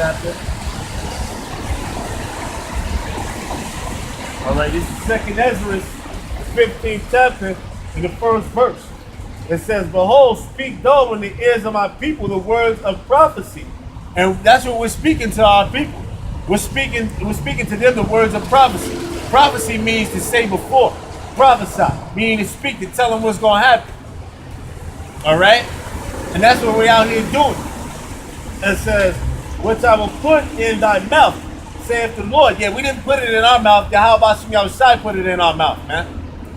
chapter. All right, this is 2nd Ezra, the 15th chapter, in the 1st verse. It says, "Behold, speak thou in the ears of my people the words of prophecy." And that's what we're speaking to our people. We're speaking to them the words of prophecy. Prophecy means to say before. Prophesy, meaning to speak, to tell them what's going to happen. All right? And that's what we're out here doing. It says, "Which I will put in thy mouth, saith the Lord." Yeah, we didn't put it in our mouth. Yahawashi put it in our mouth, man.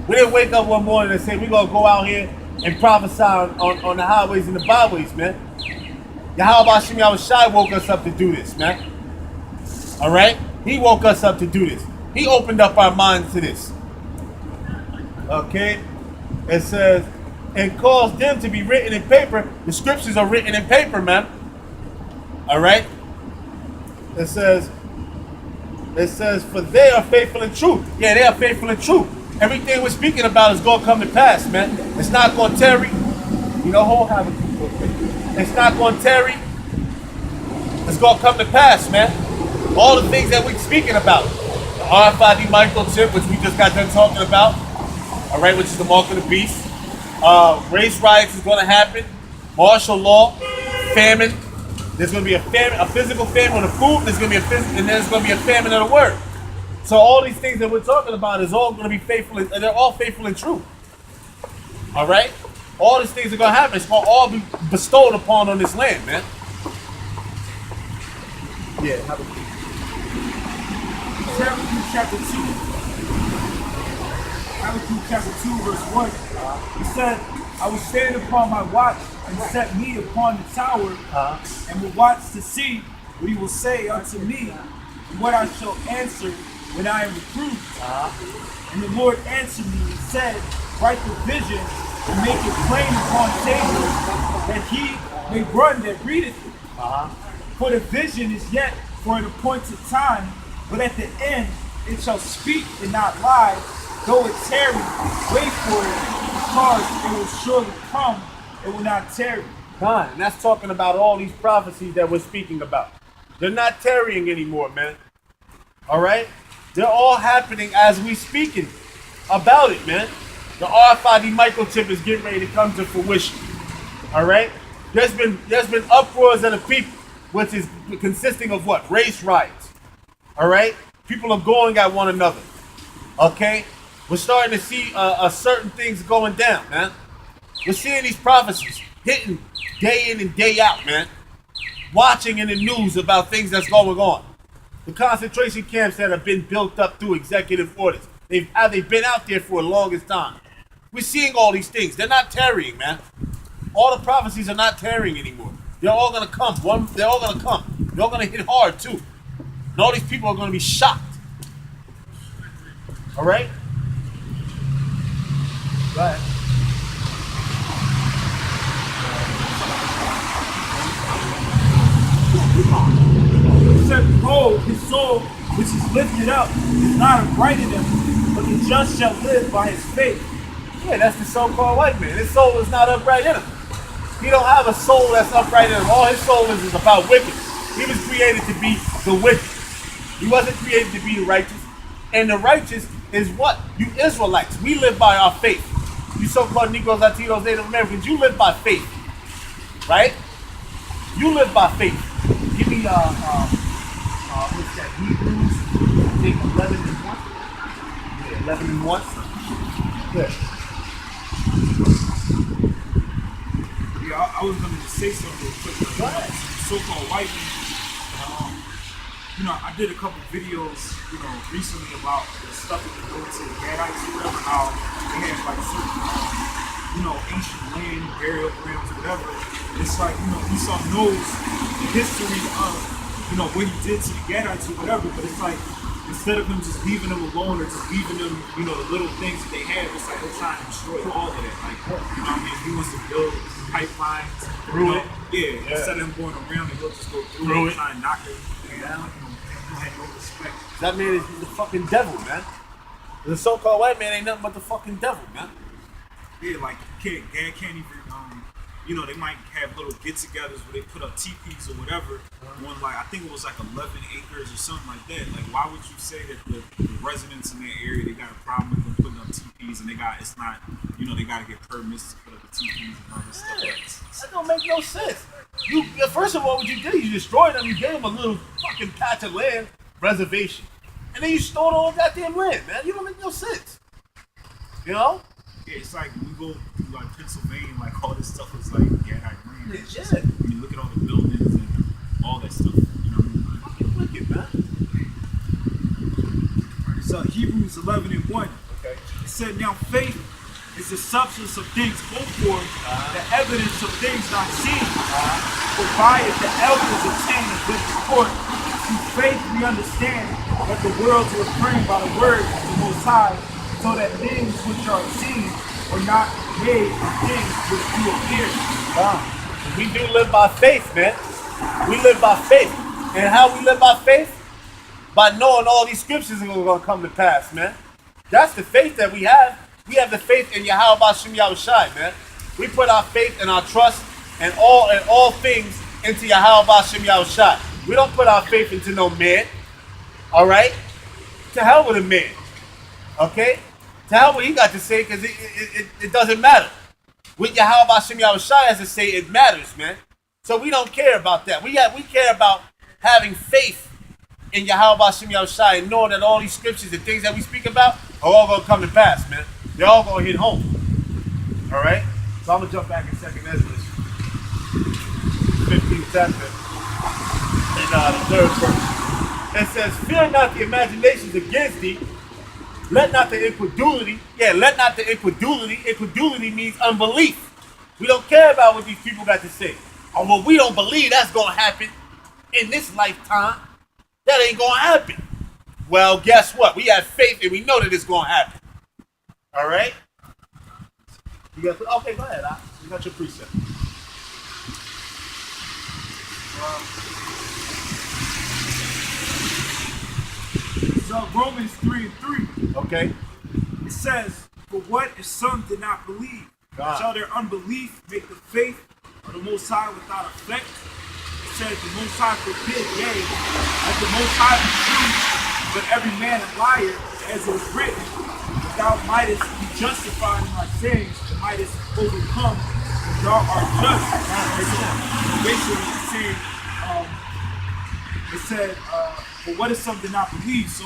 We didn't wake up one morning and say, we're going to go out here and prophesy on the highways and the byways, man. Yahawashi woke us up to do this, man. All right? He woke us up to do this. He opened up our minds to this. Okay? It says, "And caused them to be written in paper." The scriptures are written in paper, man. All right? It says, "For they are faithful and true." Yeah, they are faithful and true. Everything we're speaking about is going to come to pass, man. It's not going to tarry. You know, whole habit. It's not going to tarry. It's going to come to pass, man. All the things that we're speaking about. The RFID microchip, which we just got done talking about. All right, which is the mark of the beast. Race riots is going to happen. Martial law. Famine. There's going to be a famine, a physical famine of food. There's going to be and there's going to be a famine of the word. So all these things that we're talking about is all going to be faithful, and they're all faithful and true. All right? All these things are going to happen. It's going to all be bestowed upon on this land, man. Yeah. Habakkuk chapter 2. Habakkuk chapter 2, verse 1. He said, "I will stand upon my watch and set me upon the tower, and will watch to see what he will say unto me, and what I shall answer when I am reproved." And the Lord answered me and said, "Write the vision and make it plain upon tables, that he may run that readeth it. For the vision is yet for an appointed time, but at the end it shall speak and not lie. Though it tarry, wait for it, because it will surely come, it will not tarry." God, and that's talking about all these prophecies that we're speaking about. They're not tarrying anymore, man. All right? They're all happening as we speaking about it, man. The RFID microchip is getting ready to come to fruition. All right? There's been uproars of the people, which is consisting of what? Race riots. All right? People are going at one another. Okay? We're starting to see certain things going down, man. We're seeing these prophecies hitting day in and day out, man. Watching in the news about things that's going on. The concentration camps that have been built up through executive orders. They've been out there for the longest time. We're seeing all these things. They're not tarrying, man. All the prophecies are not tarrying anymore. They're all going to come. They're all going to come. They're all going to hit hard, too. And all these people are going to be shocked. All right? Go ahead. He said, "Behold, his soul which is lifted up is not upright in him, but the just shall live by his faith." Yeah, that's the so-called white man. His soul is not upright in him. He don't have a soul that's upright in him. All his soul is about wicked. He was created to be the wicked. He wasn't created to be the righteous. And the righteous is what? You Israelites. We live by our faith. You so-called Negroes, Latinos, Native Americans, you live by faith. Right? You live by faith. Give me what's that? Hebrews, I think 11 and 1. Yeah, 11 and 1. Good. Yeah, I was going to just say something real quick. Go ahead. So-called white man. I did a couple videos, recently about the stuff that they go to the Gadites or whatever, how they have like certain, ancient land, burial grounds, whatever. It's like, Esau knows the history of, what he did to the Gadites or whatever, but it's like, instead of him just leaving them alone or just leaving them, the little things that they have, it's like they're trying to destroy all of that. Like, he wants to build pipelines through it. Yeah, instead of him going around and he'll just go through it and try and knock everything down. Had no respect. That man is the fucking devil, man. The so-called white man ain't nothing but the fucking devil, man. Yeah, like Gad can't even they might have little get-togethers where they put up teepees or whatever. One I think it was like 11 acres or something like that. Like, why would you say that the residents in that area, they got a problem with them putting up teepees, and it's not, they got to get permits to put up the teepees and all this stuff. That don't make no sense. First of all, what you did, you destroyed them. You gave them a little fucking patch of land, reservation, and then you stole all goddamn land, man. You don't make no sense. You know? Yeah, it's like when we go through like Pennsylvania, like all this stuff is like land. Yeah. When you look at all the buildings and all that stuff, you know what I mean? Fucking wicked, man. Right, so Hebrews 11:1. Okay. It said, now faith is the substance of things hoped for, the evidence of things not seen. For by it the elders obtain a good report. Through faith we understand that the worlds were framed by the word of the Most High, so that things which are seen are not made of things which do appear. We do live by faith, man. We live by faith. And how we live by faith? By knowing all these scriptures are going to come to pass, man. That's the faith that we have. We have the faith in Yahawashi, man. We put our faith and our trust and all things into Yahawashi. We don't put our faith into no man. All right? To hell with a man. Okay? To hell what he got to say, because it doesn't matter. What Yahawashi has to say, it matters, man. So we don't care about that. We care about having faith in Yahawashi and knowing that all these scriptures and things that we speak about are all going to come to pass, man. They're all going to hit home. All right? So I'm going to jump back in 2nd Ezra, 15th chapter, and the 3rd verse. It says, fear not the imaginations against thee. Let not the incredulity, incredulity means unbelief. We don't care about what these people got to say. Or well, we don't believe that's going to happen in this lifetime. That ain't going to happen. Well, guess what? We have faith and we know that it's going to happen. All right? Okay, go ahead. You got your precept. So Romans 3:3. Okay. It says, for what if some did not believe? Shall their unbelief make the faith of the Most High without effect? It says the Most High forbid, yea, that the Most High be true, but every man a liar, as it is written, if thou mightest be justified in thy sayings, and mightest overcome, if thou art just. Basically, it's saying, it said, but what if some did not believe? So,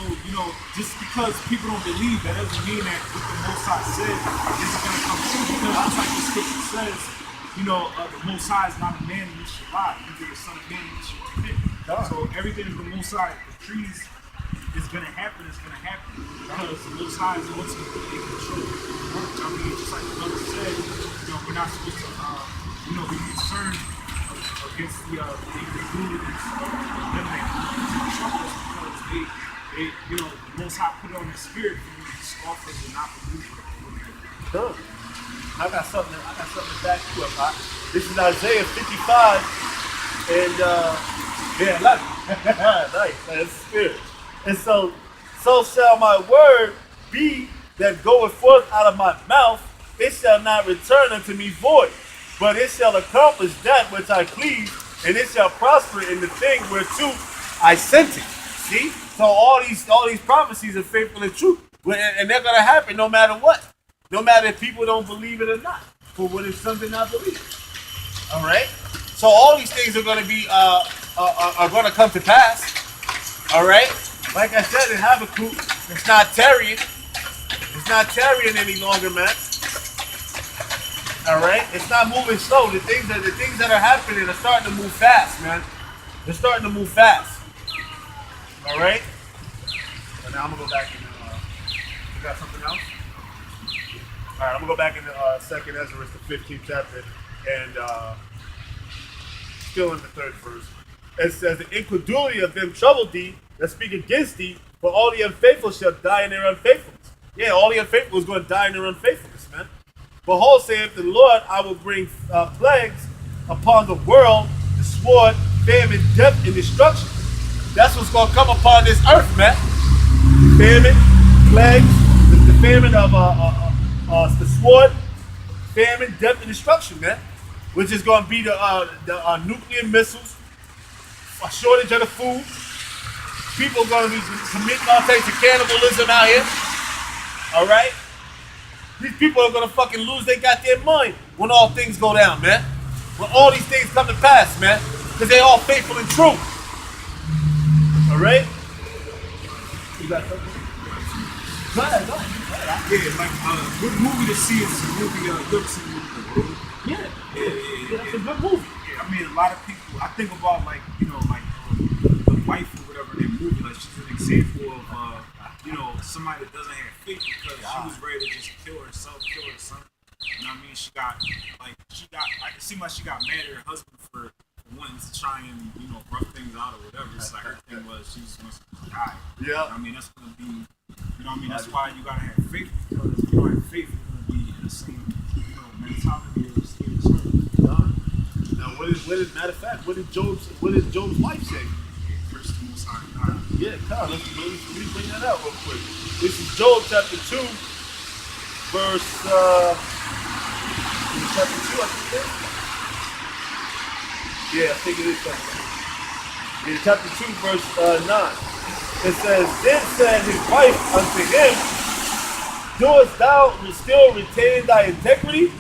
just because people don't believe, that doesn't mean that what the Most High said is going to come true. Because just like the scripture says, the Most High is not a man and he should lie. He's the son of man and he should repent. So everything that the Most High decrees is going to happen is going to happen. Because the Most High is ultimately in control. I mean, just like the brother said, we're not supposed to, be concerned against the incredulities of them that trouble us, because the Most High put it on the spirit for you to scoff us and not believe it. Sure. I got something to back you up, huh? This is Isaiah 55 and 11. Nice, that's spirit. And so shall my word be that goeth forth out of my mouth, it shall not return unto me void, but it shall accomplish that which I please, and it shall prosper in the thing whereto I sent it. See? So all these prophecies are faithful and true. And they're gonna happen no matter what. No matter if people don't believe it or not. For what if some did not believe it? Alright? So all these things are gonna be are gonna come to pass. Alright? Like I said in Habakkuk, it's not tarrying. It's not tarrying any longer, man. All right, it's not moving slow. The things that are happening are starting to move fast, man. They're starting to move fast. All right. So now I'm gonna go back into. You got something else? All right, I'm gonna go back into 2nd Ezra, the 15th chapter, and still in the 3rd verse. It says, "The incredulity of them troubled thee that speak against thee, for all the unfaithful shall die in their unfaithfulness." Yeah, all the unfaithful is going to die in their unfaithfulness, man. Behold, saith the Lord, I will bring plagues upon the world, the sword, famine, death, and destruction. That's what's going to come upon this earth, man. Famine, plagues, the famine of the sword, famine, death, and destruction, man. which is going to be the nuclear missiles, a shortage of the food. People are going to be committing all types of cannibalism out here. All right? These people are going to fucking lose their goddamn mind when all things go down, man. When all these things come to pass, man. Because they all faithful and true. All right? You got something? Go ahead. Yeah, like good movie to see is a movie. Good to see movie. Yeah. That's a good movie. Yeah, I mean, a lot of people. I think about like the wife or whatever in that movie. Like she's an example of somebody that doesn't have faith because she was ready to just kill herself, kill her son. You know what I mean? I can see why she got mad at her husband for wanting to try and rough things out or whatever. It's like her thing was she just wants to die. Yeah. You know what I mean, that's gonna be. You know what I mean? That's why you gotta have faith, because if you don't have faith, you're gonna be in the same, mentality of Now, matter of fact, what did Job's wife say? First the Most High God. Yeah, come on, let me bring that out real quick. This is Job chapter 2, verse chapter 2, I think it is. Yeah, I think it is chapter 2. Yeah, chapter 2, verse 9. It says, then said his wife unto him, doest thou still retain thy integrity?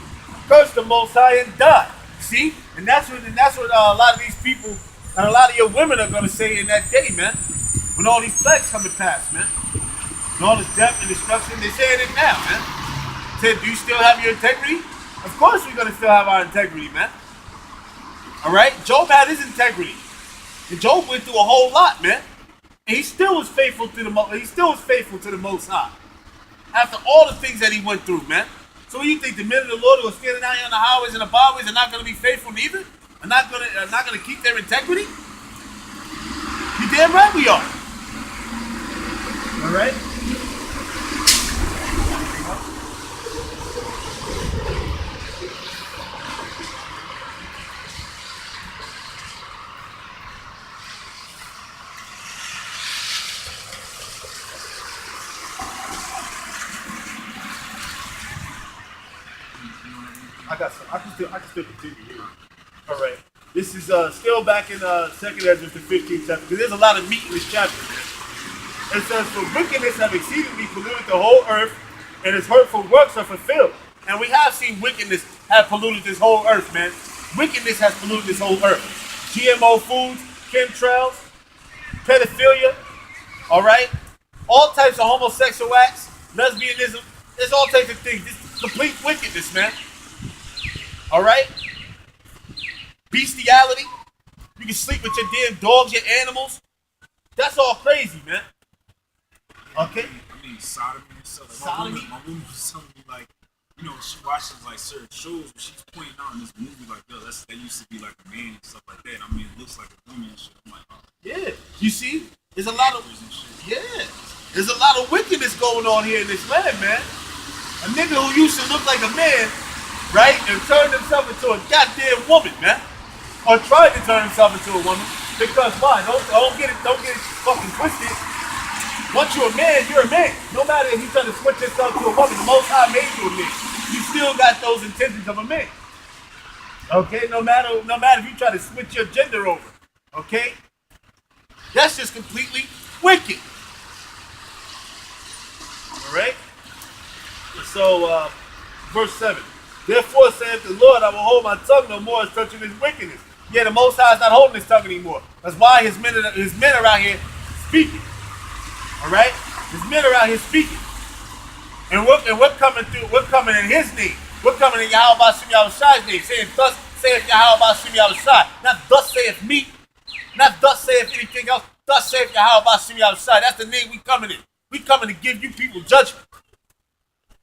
Curse the Most High and die. See? And that's what a lot of these people and a lot of your women are going to say in that day, man. When all these plagues come to pass, man. And all this death and destruction, they're saying it now, man. Said, do you still have your integrity? Of course we're going to still have our integrity, man. All right? Job had his integrity. And Job went through a whole lot, man. And he still was faithful to the Most High. After all the things that he went through, man. So you think the men of the Lord who are standing out here on the highways and the byways are not going to be faithful neither? Are not going to keep their integrity? You damn right we are. All right? I can still continue here. All right. This is still back in 2nd Ezra, the 15th chapter, because there's a lot of meat in this chapter, man. It says, for wickedness have exceedingly polluted the whole earth, and its hurtful works are fulfilled. And we have seen wickedness have polluted this whole earth, man. Wickedness has polluted this whole earth. GMO foods, chemtrails, pedophilia, all right? All types of homosexual acts, lesbianism, there's all types of things. This is complete wickedness, man. All right? Bestiality. You can sleep with your damn dogs, your animals. That's all crazy, man. Okay? I mean, sodomy and stuff. Sodomy? My woman was telling me, like, she watches, like, certain shows, but she's pointing out in this movie, like, yo, that used to be, like, a man and stuff like that. I mean, it looks like a woman and shit. I'm like, oh. Yeah. You see? There's a lot of... Yeah. There's a lot of wickedness going on here in this land, man. A nigga who used to look like a man, right, and turned himself into a goddamn woman, man. Or tried to turn himself into a woman. Because why? Don't get it fucking twisted. Once you're a man, you're a man. No matter if you try to switch yourself to a woman, the Most High made you a man. You still got those intentions of a man. Okay? No matter if you try to switch your gender over. Okay? That's just completely wicked. Alright? So, verse 7. Therefore saith the Lord, I will hold my tongue no more as touching his wickedness. Yeah, the Most High is not holding his tongue anymore. That's why his men are out here speaking. Alright? His men are out here speaking. And we're coming in his name. We're coming in Yahawah's name, saying, thus saith Yahawah's. Not thus saith me. Not thus saith anything else. Thus saith Yahawah's. That's the name we coming in. We coming to give you people judgment.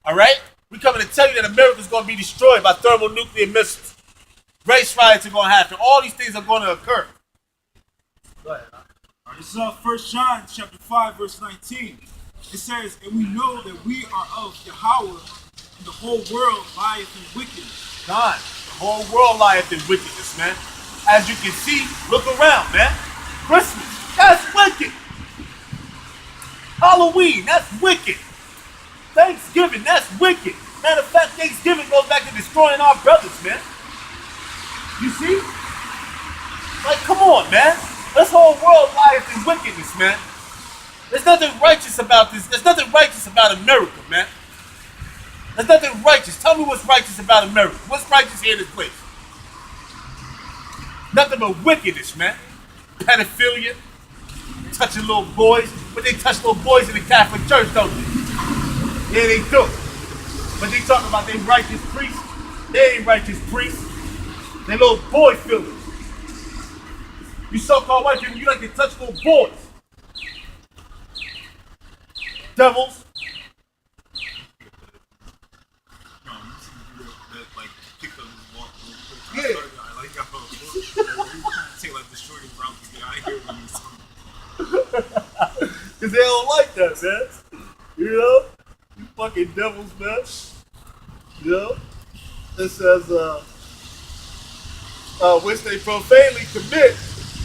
Alright? We coming to tell you that America's going to be destroyed by thermonuclear missiles. Race riots are going to happen. All these things are going to occur. Go ahead. This is 1 John chapter 5, verse 19. It says, and we know that we are of Yahawah, and the whole world lieth in wickedness. God, the whole world lieth in wickedness, man. As you can see, look around, man. Christmas, that's wicked. Halloween, that's wicked. Thanksgiving, that's wicked. Matter of fact, Thanksgiving goes back to destroying our brothers, man. You see? Like, come on, man. This whole world lies in wickedness, man. There's nothing righteous about this. There's nothing righteous about America, man. There's nothing righteous. Tell me what's righteous about America. What's righteous here in this place? Nothing but wickedness, man. Pedophilia, touching little boys. But they touch little boys in the Catholic Church, don't they? Yeah, they do. But they talk about they righteous priests. They ain't righteous priests. They little boy fillers. You so-called white people, you like to touch little boys. Devils. Yeah. Cause they don't like that, man. You know? You fucking devils, man. You know? It says, which they profanely commit,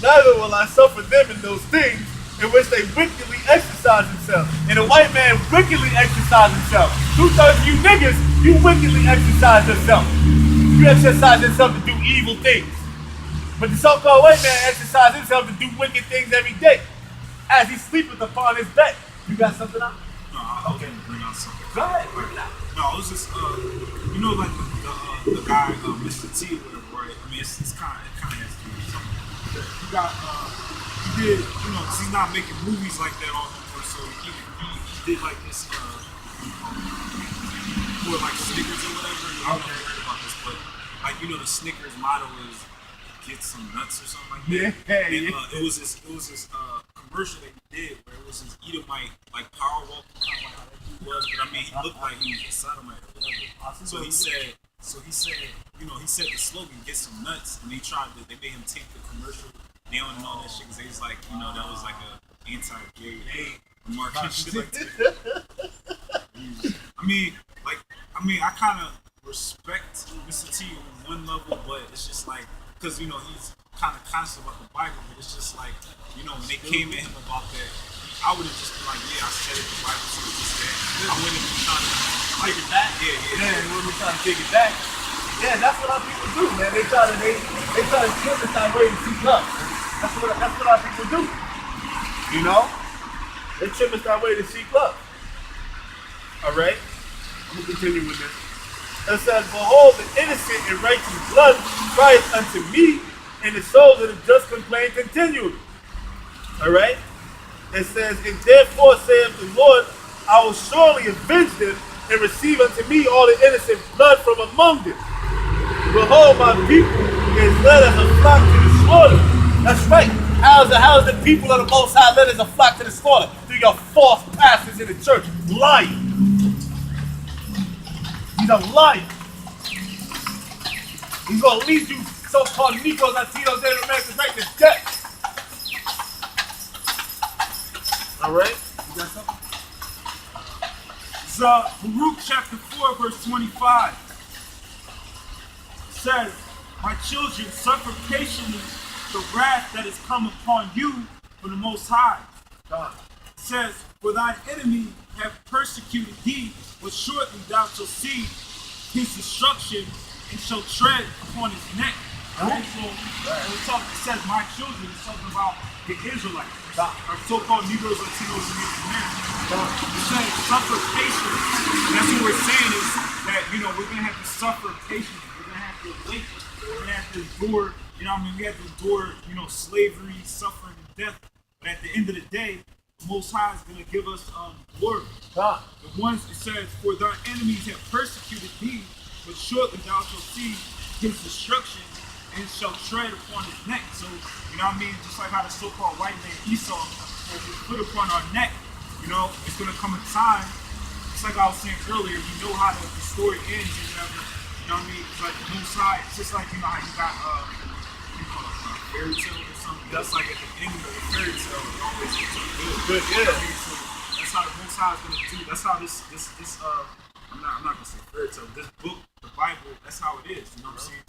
neither will I suffer them in those things in which they wickedly exercise themselves. And a white man wickedly exercise himself. 2/3 of you niggas, you wickedly exercise yourself. You exercise yourself to do evil things. But the so-called white man exercises himself to do wicked things every day as he sleepeth upon his bed. You got something out? No, I was going to bring out something. Go ahead, bring it out. No, it was just, you know, like the guy, Mr. T, right? I mean, it kind of has to do with something. He got, he did, you know, because he's not making movies like that all the time, so he did like this, for like Snickers or whatever. I don't know if you heard about this, but like, you know, the Snickers motto is get some nuts or something like that. Yeah, and, yeah. It was this commercial that he did where it was this Edomite like power walk, kind of like how that dude was, but I mean, he looked like he was a sodomite or whatever. So he said, you know, he said the slogan, get some nuts, and they made him take the commercial down and all that shit, because they was like, you know, that was like a anti-gay remark and shit like that. I mean, I kind of respect Mr. T on one level, but it's just like, because, you know, he's kind of conscious about the Bible, but it's just like, you know, when they came at him about that, I would have just been like, yeah, I said it, the Bible says this, that. I wouldn't have been trying to Take it back? Yeah. You wouldn't be trying to take it back? Yeah, that's what our people do, man. They try to twist it that way to seek love. That's what our people do. You know? They trim us that way to seek love. Alright? I'm going to continue with this. It says, behold, the innocent and righteous blood crieth unto me, and the souls of the just complain continually. Alright? It says, and therefore saith the Lord, I will surely avenge them and receive unto me all the innocent blood from among them. Behold, my people is led as a flock to the slaughter. That's right. How is the people of the Most High led as a flock to the slaughter? Through your false pastors in the church. Lying. He's a liar. He's going to lead you so-called Negroes, Latinos, Native Americans right to death. All right? You got something? So, Baruch chapter 4, verse 25 says, my children, suffer patiently the wrath that is come upon you from the Most High. God. It says, for thine enemy have persecuted thee, but shortly thou shalt see his destruction and shall tread upon his neck. Right? So, it says, my children, it's talking about the Israelites, or so-called Negroes, Latinos, and Native Americans. It says, suffer patiently. And that's what we're saying is that, you know, we're going to have to suffer patiently. We're going to have to wait. We're going to have to endure, you know what I mean? We have to endure, you know, slavery, suffering, and death. But at the end of the day, the Most High is going to give us glory. God. The ones, it says, for thy enemies have persecuted thee, but shortly thou shalt see his destruction and shall tread upon his neck. So, you know what I mean? Just like how the so-called white man Esau was put upon our neck, you know, it's going to come a time, just like I was saying earlier, we know how the story ends or whatever, you know what I mean? It's like the Most High, it's just like, you know, how you got, what do you call it, a fairy tale or something? That's like at the end of the fairy tale, it always ends up good. Yeah. So that's how the Most High is going to do, that's how this I'm not going to say fairy tale, this book, the Bible, that's how it is, you know what I'm saying?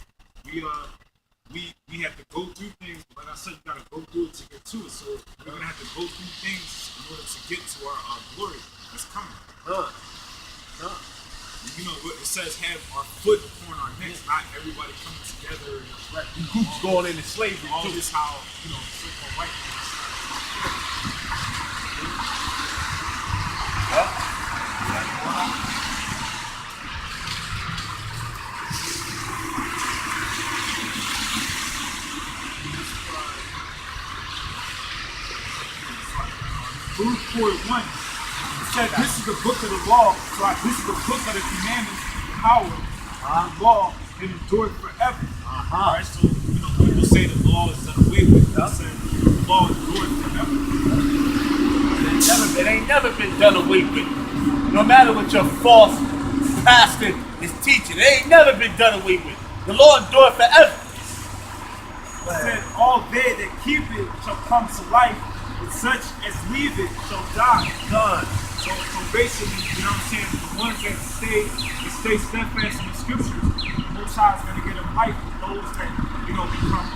We have to go through things, but like I said, you gotta go through it to get to it. So we're gonna have to go through things in order to get to our glory that's coming. you know, what it says have our foot upon our necks, not everybody coming together and Right. You groups going into slavery all too. this how, you know, so-called white man. Luke 4:1. It said, "This is the book of the law." So this is the book of the commandments, power, the law, and endure forever. All right. So you know, people say the law is done away with. I said the law endures forever. It ain't never been done away with. No matter what your false pastor is teaching, it ain't never been done away with. The law endure forever. It said, "All they that keep it shall come to life, but such as leave it shall die." Done. So basically, you know what I'm saying, the ones that stay steadfast in the scriptures, Most High is going to get them life. Those that, you know, become,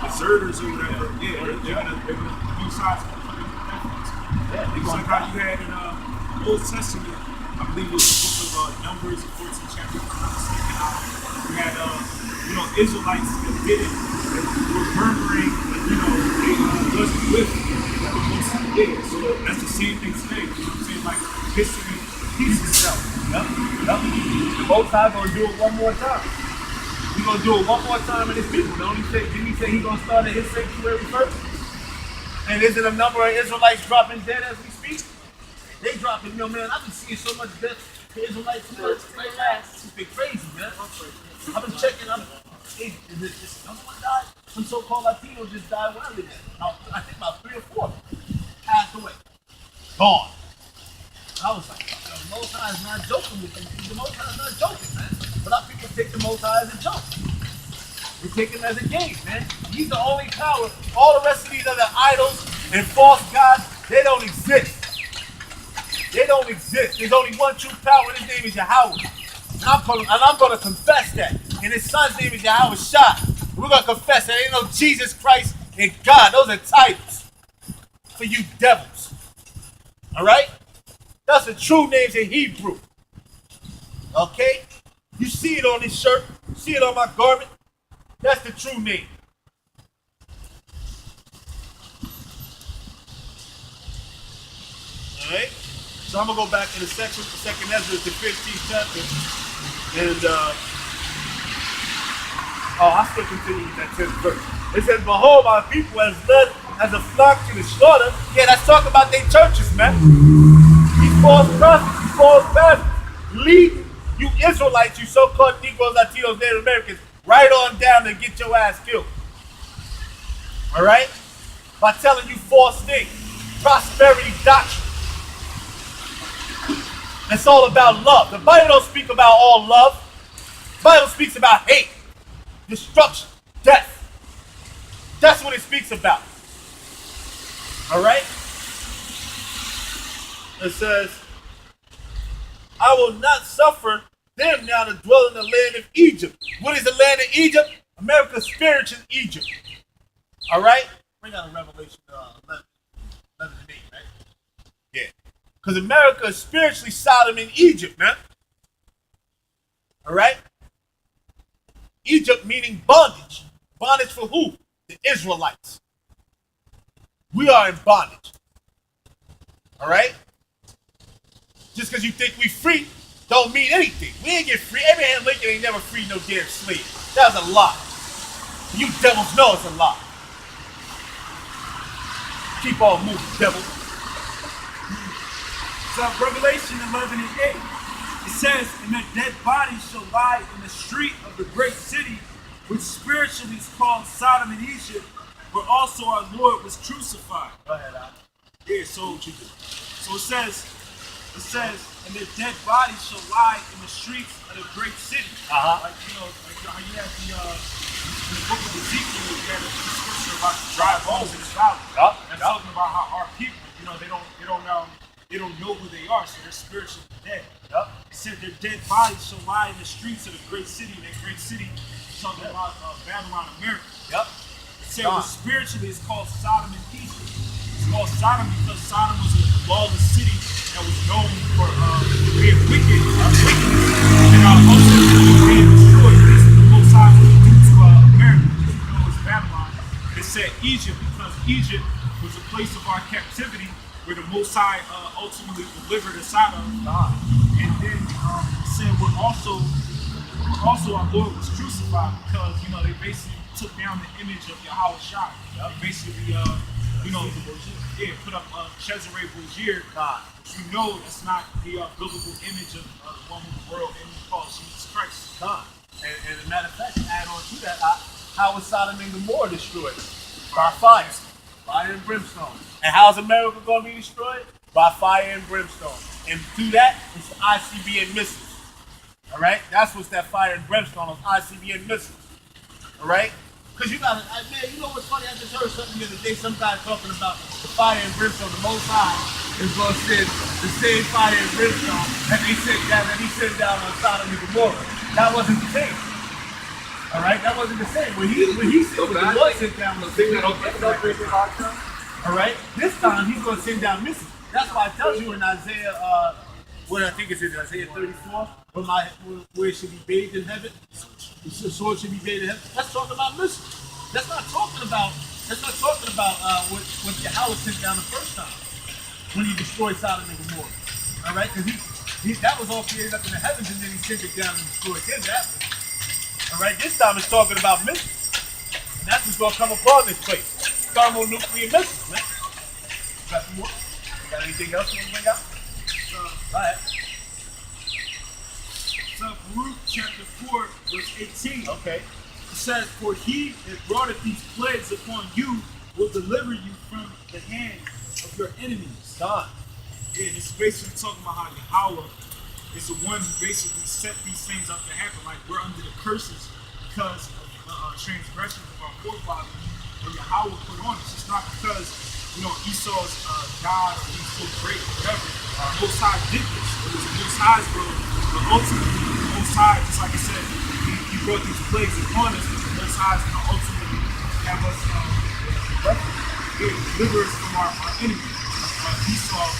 deserters or whatever. Yeah, they're gonna Most High is going to put them in deference. Yeah, It's like how you had in the Old Testament, I believe it was the book of Numbers, 14 chapters, if I'm not mistaken, how you had, you know, Israelites that did it, that were murmuring, and, you know, they wasn't with what the Most High did. So that's the same thing today. You know what I'm saying? Like, history repeats itself. Yep. The Most High gonna do it one more time. He's gonna do it one more time in his people. Didn't he say he's gonna start at his sanctuary first? And isn't a number of Israelites dropping dead as we speak? They dropping, you know, man. I've been seeing so much death to Israelites right now. It's been crazy, man. I've been checking. Is this another one died? Some so-called Latinos just died where I live at. I think about 3 or 4 passed away. Gone. I was like, the Most High is not joking with you. The Most High is not joking, man. But our people take the Most High as a joke. They take him as a game, man. He's the only power. All the rest of these other idols and false gods, they don't exist. They don't exist. There's only one true power, and his name is Yahawah. And I'm going to confess that. And his son's name is Yahawashi. We're going to confess that ain't no Jesus Christ and God. Those are titles for you devils. All right? That's the true names in Hebrew. Okay? You see it on this shirt. You see it on my garment. That's the true name. All right? So I'm going to go back in the section, 2nd Ezra, the 15th chapter. And, I still continue with that 10th verse. It says, "Behold, my people has led as a flock to the slaughter." Yeah, that's talking about their churches, man. These false prophets, these false pastors, lead you Israelites, you so-called Negroes, Latinos, Native Americans, right on down and get your ass killed. All right? By telling you false things, prosperity doctrine. It's all about love. The Bible don't speak about all love. The Bible speaks about hate, destruction, death. That's what it speaks about. All right? It says, "I will not suffer them now to dwell in the land of Egypt." What is the land of Egypt? America's spiritual Egypt. All right? Bring out a Revelation 11 and 8, right? Yeah. Because America is spiritually Sodom and Egypt, man. All right? Egypt meaning bondage. Bondage for who? The Israelites. We are in bondage. All right? Just because you think we free don't mean anything. We ain't get free. Abraham Lincoln ain't never freed no damn slave. That was a lie. You devils know it's a lie. Keep on moving, devil. So Revelation 11 and 8, it says, "And their dead bodies shall lie in the street of the great city, which spiritually is called Sodom and Egypt, where also our Lord was crucified." Go ahead, Al. Yeah, so it says, "And their dead bodies shall lie in the streets of the great city." Like, you know, like how you have in the book of Ezekiel, you have the scripture about the dry bones in the valley. That's talking about how our people, you know, they don't know who they are, so they're spiritually dead. It said their dead bodies shall lie in the streets of the great city. And that great city is talking about Babylon, America. It said spiritually it's called Sodom and Egypt. called Sodom because Sodom was a lawless city that was known for being wicked, and ultimately being destroyed. This is the Most High was due to America, because you know it's Babylon. It said Egypt because Egypt was a place of our captivity where the Most High ultimately delivered us out of. And then it said we're also our Lord was crucified because they basically took down the image of Yahawashi. Basically, put up Cesare Borgia, which we know that's not the biblical image of the one who the world enemy calls Jesus Christ. And as a matter of fact, to add on to that, how was Sodom and Gomorrah destroyed? By fire. Fire and brimstone. And how's America going to be destroyed? By fire and brimstone. And through that, it's ICBM missiles. All right? That's what's that fire and brimstone of ICBM missiles. All right? Because you got to, man, you know what's funny? I just heard something the other day, some guy talking about the fire and brimstone. The Most High is going to send the same fire and brimstone that he sent down on Sodom and Gomorrah. That wasn't the same. All right? That wasn't the same. When he said, when the Lord sent down the same. All right? This time, he's going to send down missiles. That's why I tell you in Isaiah, what I think it's in Isaiah 34, where it should be bathed in heaven. The sword should be bathed in heaven. That's talking about missiles. That's not talking about what Yahawah sent down the first time when he destroyed Sodom and Gomorrah. All right, because that was all created up in the heavens, and then he sent it down and destroyed them that way. All right, this time it's talking about missiles. And that's what's going to come upon this place. Thermonuclear missiles, man. Got some more? Got anything else you want to bring out? Go ahead. So Baruch chapter 4, verse 18. Okay. It says, "For he that brought these plagues upon you will deliver you from the hand of your enemies." God. Yeah, this is basically talking about how Yahawah is the one who basically set these things up to happen. Like we're under the curses because of the transgressions of our forefathers that Yahawah put on us. It's not because Esau's God or he's so great or whatever. Most High did this. It was the Most High's will. But ultimately, the Most High, just like I said, he brought these plagues upon us. The Most High is going to ultimately have us deliver us from our enemies. Esau,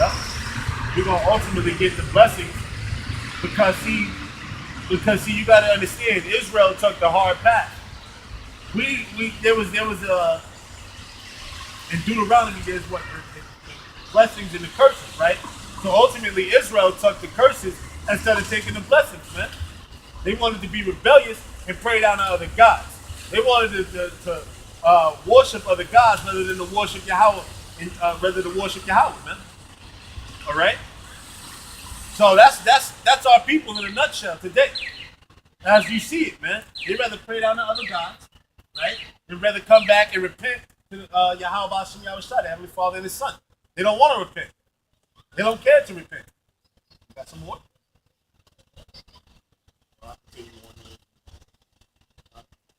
Yep. We're going to ultimately get the blessings because you got to understand, Israel took the hard path. There was in Deuteronomy, there's what the blessings and the curses, right? So ultimately, Israel took the curses instead of taking the blessings, man. They wanted to be rebellious and pray down to other gods. They wanted to worship other gods rather than to worship Yahawah, man. All right. So that's our people in a nutshell today. As you see it, man, they'd rather pray down to other gods, right? They'd rather come back and repent to Yahawashi, Yahawashi, the Heavenly Father and His Son. They don't want to repent. They don't care to repent. Got some more?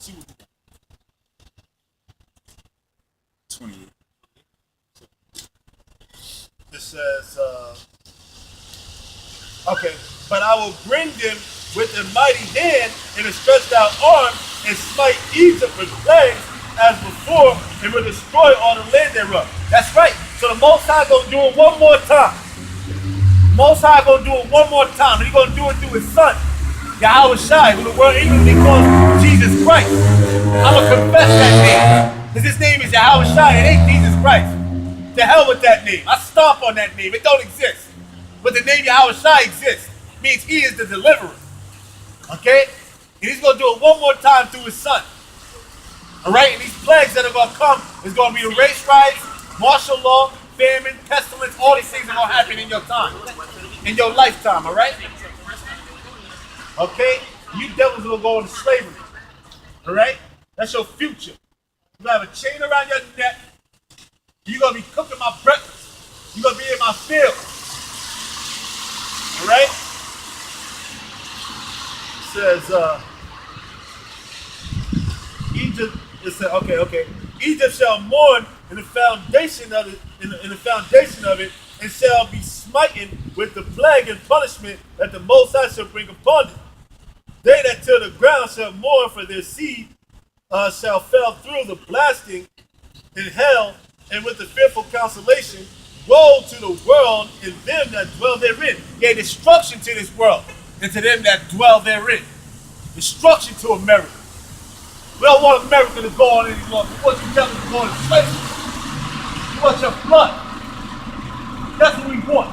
See what we got. 28. This says, okay, but I will bring them with a mighty hand and a stretched out arm and smite Egypt with plagues as before and will destroy all the land thereof. That's right. So the Most High going to do it one more time. Most High going to do it one more time. And He's going to do it through His Son, Yahawashi, who the world English calls Jesus Christ. I'm going to confess that name. Because His name is Yahawashi. It ain't Jesus Christ. To hell with that name. I stomp on that name. It don't exist. But the name Yahawashi exists. It means He is the deliverer. Okay? And He's going to do it one more time through His Son. Alright? And these plagues that are going to come is going to be the race riots, martial law, famine, pestilence. All these things are going to happen in your time. In your lifetime. Alright? Okay? You devils will go into slavery. Alright? That's your future. You're going to have a chain around your neck. You're going to be cooking my breakfast. You're going to be in my field. Alright? It says, Egypt, it said, okay. Egypt shall mourn in the foundation of it, in the foundation of it, and shall be smitten with the plague and punishment that the Most High shall bring upon it. They that till the ground shall mourn for their seed shall fall through the blasting, and hell and with the fearful consolation, woe to the world and them that dwell therein. Yea, destruction to this world and to them that dwell therein. Destruction to America. We don't want America to go on any longer. We want you tell us to go on straight. We want your blood. That's what we want.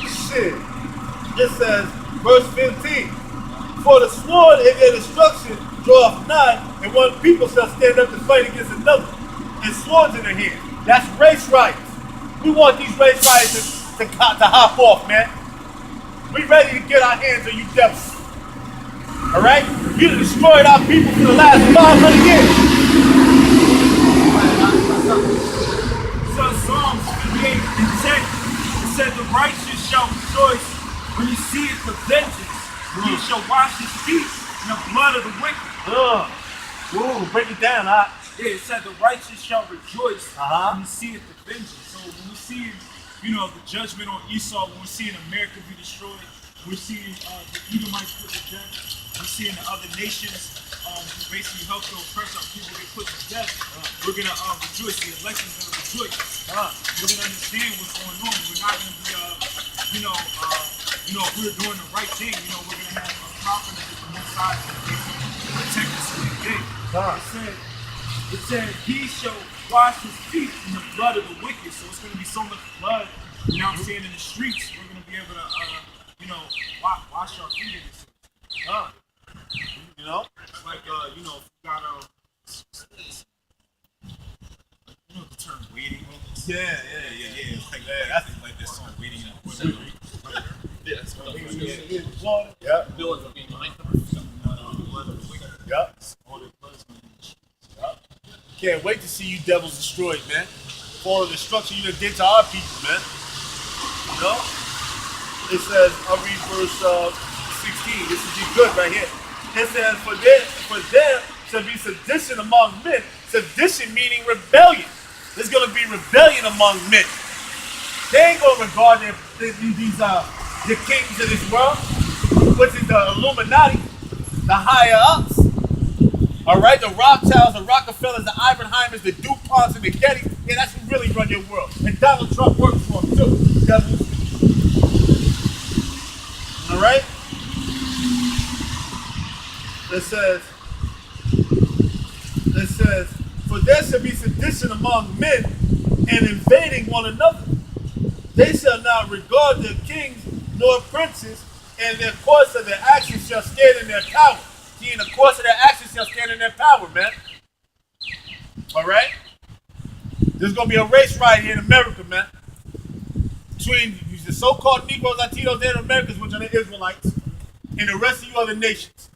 Shit. It says, verse 15, for the sword in their destruction draweth nigh, and one people shall stand up to fight against another, and swords in their hand. That's race riots. We want these race riots to hop off, man. We ready to get our hands on you devils. Alright? You done destroyed our people for the last 500 years. So Psalms 58 and 10, it said, the righteous shall rejoice when he seeth the vengeance. He shall wash his feet in the blood of the wicked. Ooh, break it down, huh? Yeah, it said the righteous shall rejoice when he seeth the vengeance. So when we see, the judgment on Esau, when we're seeing America be destroyed, we're seeing the Edomites put to death, we're seeing the other nations who basically help to oppress our people get put to death. We're gonna rejoice. The election's gonna rejoice. We're gonna understand what's going on. We're not gonna be, if we're doing the right thing, we're gonna have confidence that the Most High is gonna protect us in the day. It said, he shall wash his feet in the blood of the wicked. So it's going to be so much blood, in the streets. We're going to be able to, wash our feet in this. It's like, if you got, the term waiting. Yeah. Like this song, waiting in the water. Yeah. Can't wait to see you devils destroyed, man. For all the destruction you did to our people, man. It says, I'll read verse 16. This is good right here. It says, for there shall be sedition among men. Sedition meaning rebellion. There's going to be rebellion among men. They ain't going to regard the kings of this world, which is the Illuminati, the higher ups. All right, the Rothschilds, the Rockefellers, the Oppenheimers, the DuPonts, and the Gettys. Yeah, that's who really run your world. And Donald Trump works for them too. All right. It says, for there shall be sedition among men, and invading one another. They shall not regard their kings nor princes, and their course of their actions shall stand in their power. See, in the course of their actions shall stand in their power, man. All right? There's going to be a race riot here in America, man. Between the so-called Negroes, Latinos, and Americans, which are the Israelites, and the rest of you other nations.